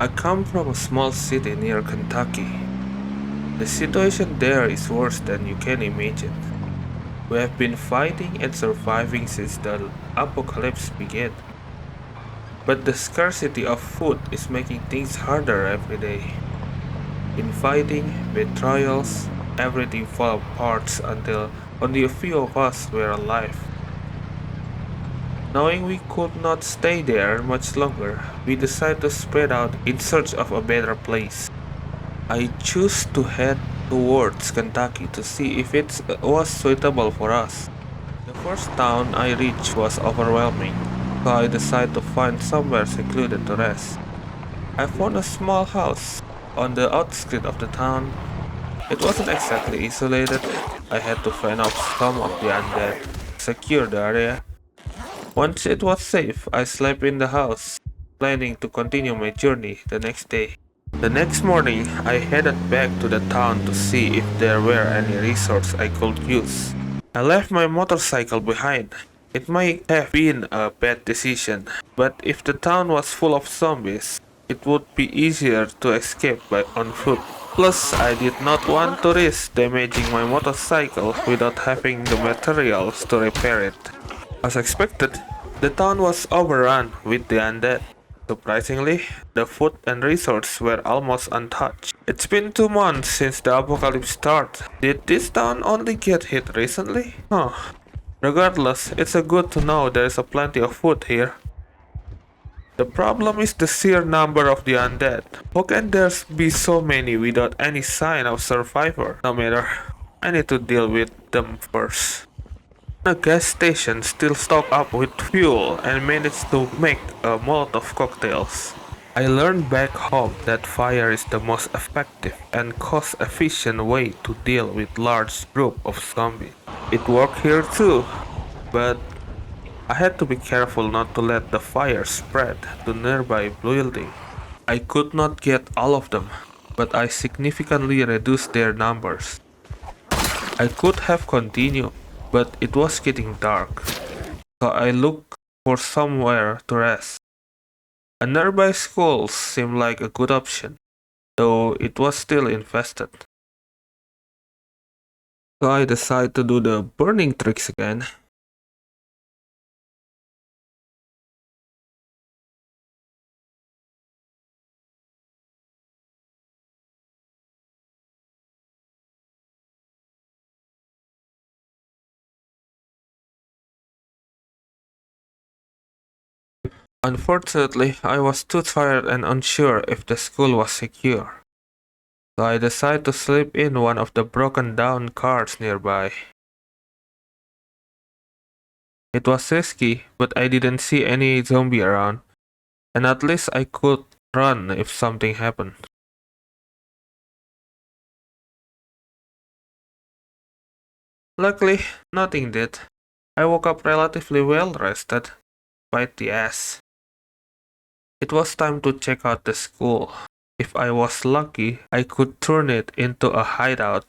I come from a small city near Kentucky. The situation there is worse than you can imagine. We have been fighting and surviving since the apocalypse began. But the scarcity of food is making things harder every day. Infighting, betrayals, everything fell apart until only a few of us were alive. Knowing we could not stay there much longer, we decided to spread out in search of a better place. I chose to head towards Kentucky to see if it was suitable for us. The first town I reached was overwhelming, so I decided to find somewhere secluded to rest. I found a small house on the outskirts of the town. It wasn't exactly isolated. I had to fend off some of the undead, secure the area. Once it was safe, I slept in the house, planning to continue my journey the next day. The next morning, I headed back to the town to see if there were any resources I could use. I left my motorcycle behind. It might have been a bad decision, but if the town was full of zombies, it would be easier to escape on foot. Plus, I did not want to risk damaging my motorcycle without having the materials to repair it. As expected, the town was overrun with the undead. Surprisingly, the food and resources were almost untouched. It's been 2 months since the apocalypse started. Did this town only get hit recently? Huh. Regardless, it's good to know there is plenty of food here. The problem is the sheer number of the undead. How can there be so many without any sign of survivor? No matter, I need to deal with them first. A gas station still stocked up with fuel and managed to make a Molotov cocktails. I learned back home that fire is the most effective and cost-efficient way to deal with large group of zombies. It worked here too, but I had to be careful not to let the fire spread to nearby buildings. I could not get all of them, but I significantly reduced their numbers. I could have continued, but it was getting dark, so I looked for somewhere to rest. A nearby school seemed like a good option, though it was still infested. So I decided to do the burning tricks again. Unfortunately, I was too tired and unsure if the school was secure, so I decided to sleep in one of the broken down cars nearby. It was risky, but I didn't see any zombie around, and at least I could run if something happened. Luckily, nothing did. I woke up relatively well rested, despite the ass. It was time to check out the school. If I was lucky, I could turn it into a hideout.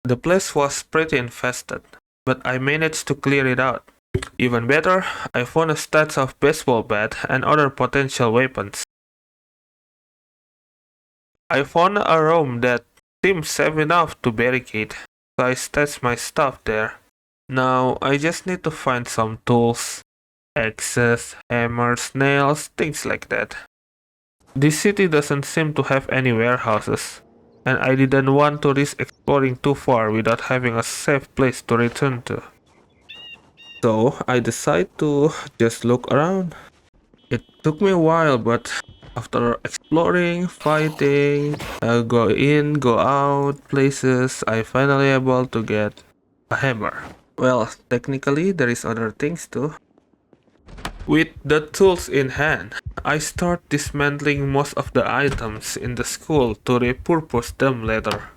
The place was pretty infested, but I managed to clear it out. Even better, I found a stash of baseball bat and other potential weapons. I found a room that seemed safe enough to barricade, so I stashed my stuff there. Now I just need to find some tools, axes, hammers, nails, things like that. This city doesn't seem to have any warehouses, and I didn't want to risk exploring too far without having a safe place to return to. So I decided to just look around. It took me a while, but after exploring, fighting, go in, go out places, I finally able to get a hammer. Well, technically there is other things too. With the tools in hand, I start dismantling most of the items in the school to repurpose them later.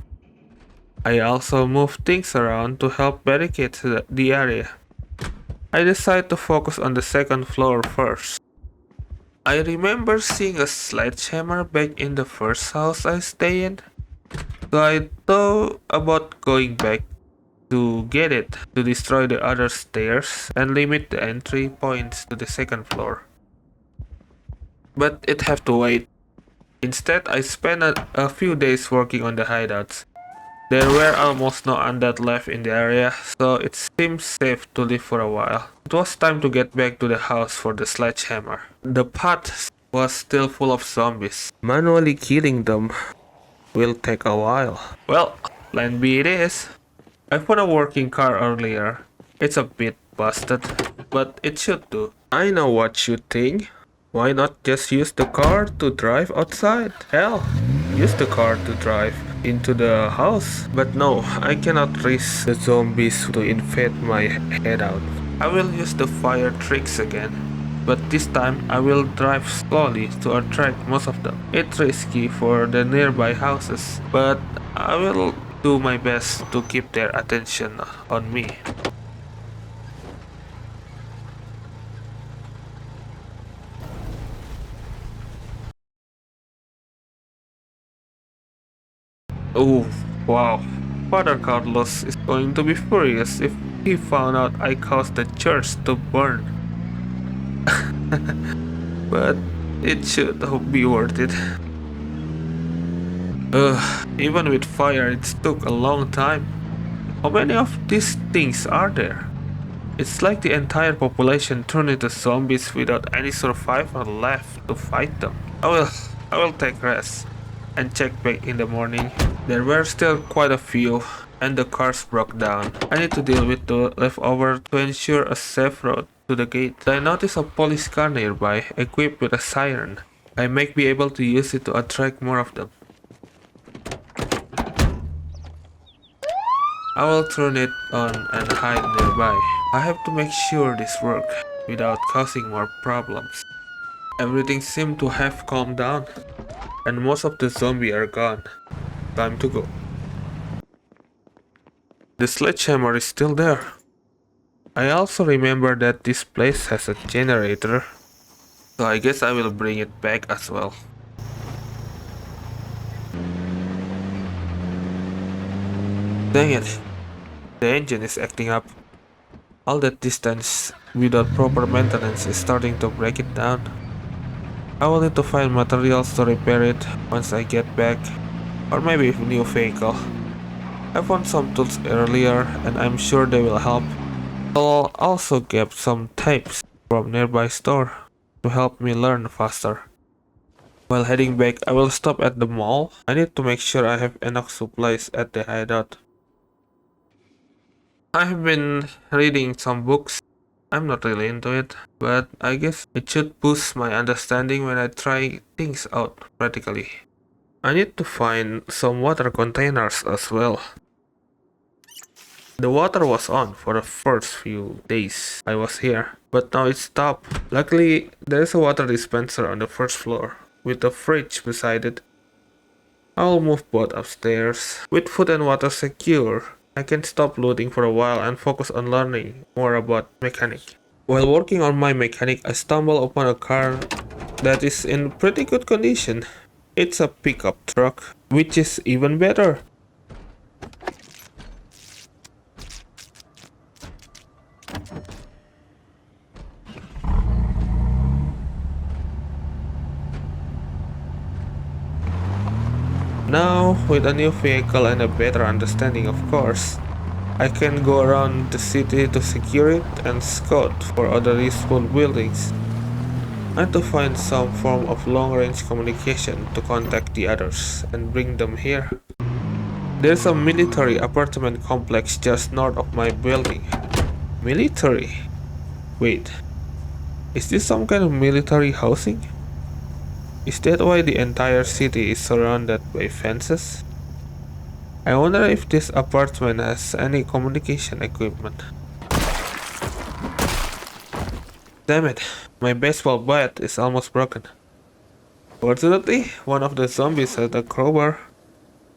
I also move things around to help barricade the area. I decide to focus on the second floor first. I remember seeing a sledgehammer back in the first house I stayed in, so I thought about going back to get it to destroy the other stairs and limit the entry points to the second floor. But it have to wait. Instead, I spent a few days working on the hideouts. There were almost no undead left in the area, so it seemed safe to live for a while. It was time to get back to the house for the sledgehammer. The path was still full of zombies. Manually killing them will take a while. Well, plan B it is. I found a working car earlier. It's a bit busted, but it should do. I know what you think. Why not just use the car to drive outside? Hell, use the car to drive into the house. But no, I cannot risk the zombies to invade my hideout. I will use the fire tricks again. But this time I will drive slowly to attract most of them. It's risky for the nearby houses, but I will do my best to keep their attention on me. Oh, wow. Father Carlos is going to be furious if he found out I caused the church to burn. But it should be worth it. Even with fire, it took a long time. How many of these things are there? It's like the entire population turned into zombies without any survivor left to fight them. I will take rest and check back in the morning. There were still quite a few, and the cars broke down. I need to deal with the leftover to ensure a safe road to the gate. I noticed a police car nearby, equipped with a siren. I might be able to use it to attract more of them. I will turn it on and hide nearby. I have to make sure this works without causing more problems. Everything seemed to have calmed down, and most of the zombies are gone. Time to go. The sledgehammer is still there. I also remember that this place has a generator, so I guess I will bring it back as well. Dang it, the engine is acting up. All that distance without proper maintenance is starting to break it down. I will need to find materials to repair it once I get back, or maybe a new vehicle. I found some tools earlier and I'm sure they will help. I'll also get some tapes from nearby store to help me learn faster. While heading back, I will stop at the mall. I need to make sure I have enough supplies at the hideout. I have been reading some books. I'm not really into it, but I guess it should boost my understanding when I try things out practically. I need to find some water containers as well. The water was on for the first few days I was here, but now it stopped. Luckily, there is a water dispenser on the first floor, with a fridge beside it. I'll move both upstairs. With food and water secure, I can stop looting for a while and focus on learning more about mechanic. While working on my mechanic, I stumble upon a car that is in pretty good condition. It's a pickup truck, which is even better. Now, with a new vehicle and a better understanding, of course, I can go around the city to secure it and scout for other useful buildings. I have to find some form of long-range communication to contact the others and bring them here. There's a military apartment complex just north of my building. Military? Wait, is this some kind of military housing? Is that why the entire city is surrounded by fences? I wonder if this apartment has any communication equipment. Damn it, my baseball bat is almost broken. Fortunately, one of the zombies had a crowbar.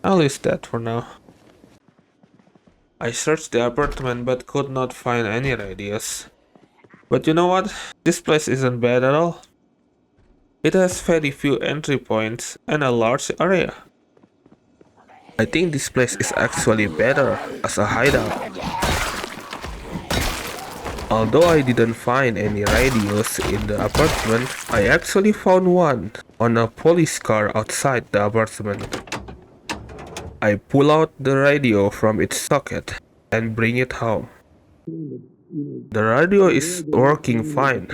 I'll use that for now. I searched the apartment but could not find any radios. But you know what? This place isn't bad at all. It has very few entry points and a large area. I think this place is actually better as a hideout. Although I didn't find any radios in the apartment, I actually found one on a police car outside the apartment. I pull out the radio from its socket and bring it home. The radio is working fine,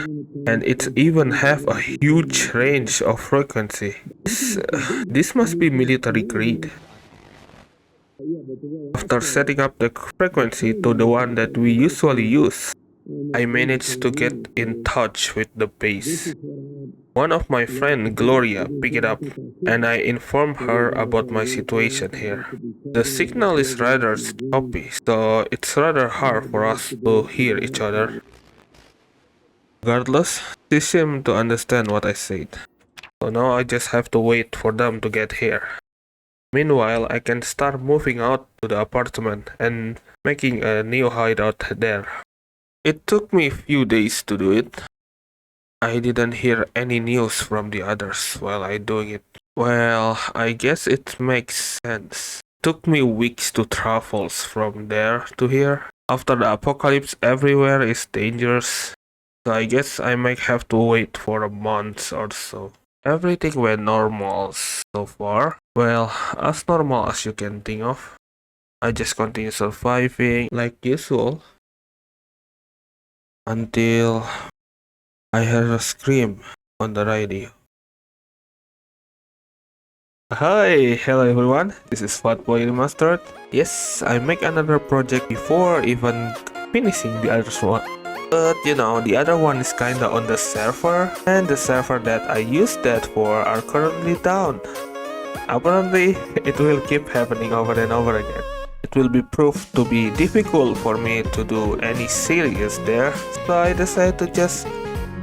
and it even have a huge range of frequency. This must be military grade. After setting up the frequency to the one that we usually use, I managed to get in touch with the base. One of my friend Gloria picked it up, and I informed her about my situation here. The signal is rather choppy, so it's rather hard for us to hear each other. Regardless, she seemed to understand what I said. So now I just have to wait for them to get here. Meanwhile, I can start moving out to the apartment and making a new hideout there. It took me a few days to do it. I didn't hear any news from the others while I doing it. Well, I guess it makes sense. It took me weeks to travel from there to here. After the apocalypse, everywhere is dangerous. So I guess I might have to wait for a month or so. Everything went normal so far. Well, as normal as you can think of. I just continue surviving like usual. Until I heard a scream on the radio. Hi, hello everyone, this is Fatboy Remastered. Yes, I make another project before even finishing the other one. But you know, the other one is kinda on the server, and the server that I used that for are currently down. Apparently, it will keep happening over and over again. It will be proved to be difficult for me to do any series there, so I decided to just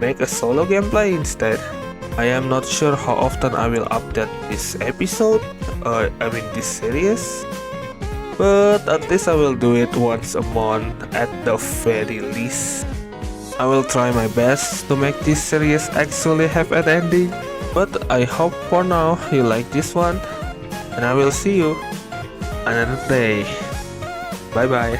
make a solo gameplay instead. I am not sure how often I will update this episode, this series, but at least I will do it once a month at the very least. I will try my best to make this series actually have an ending, but I hope for now you like this one, and I will see you another day. Bye bye.